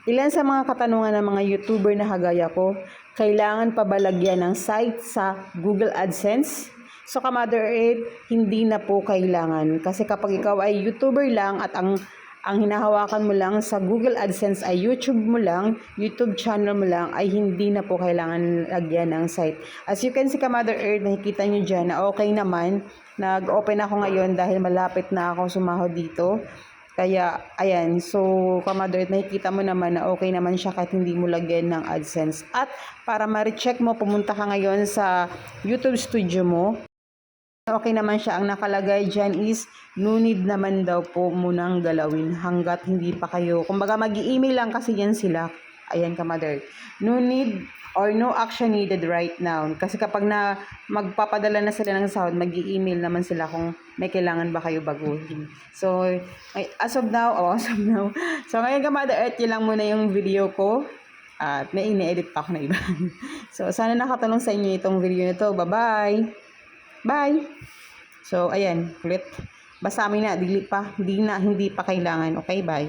Ilan sa mga katanungan ng mga YouTuber na kagaya ko, kailangan pa ba lagyan ng site sa Google AdSense? So Ka-Mother Earth, hindi na po kailangan. Kasi kapag ikaw ay YouTuber lang at ang hinahawakan mo lang sa Google AdSense ay YouTube mo lang, YouTube channel mo lang, ay hindi na po kailangan lagyan ng site. As you can see, Ka-Mother Earth, nakikita nyo dyan na okay naman. Nag-open ako ngayon dahil malapit na ako sumahod dito. Kaya, ayan. So, Ka-Mother Earth, nakikita mo naman na okay naman siya kahit hindi mo lagyan ng AdSense. At para ma-recheck mo, pumunta ka ngayon sa YouTube studio mo. Okay naman siya. Ang nakalagay dyan is, no need naman daw po munang galawin hanggat hindi pa kayo. Kumbaga, mag-i-email lang kasi yan sila. Ayan, Ka-Mother Earth. No need or no action needed right now. Kasi kapag magpapadala na sila ng sahod, mag-i-email naman sila kung may kailangan ba kayo baguhin. So, as of now. So, ngayon, Ka-Mother Earth, yun lang muna yung video ko. At may ini-edit pa ako na iba. So, sana nakatulong sa inyo itong video nito. Bye-bye! Bye! So, ayan, ulit. Basta amin na, hindi pa kailangan. Okay, bye.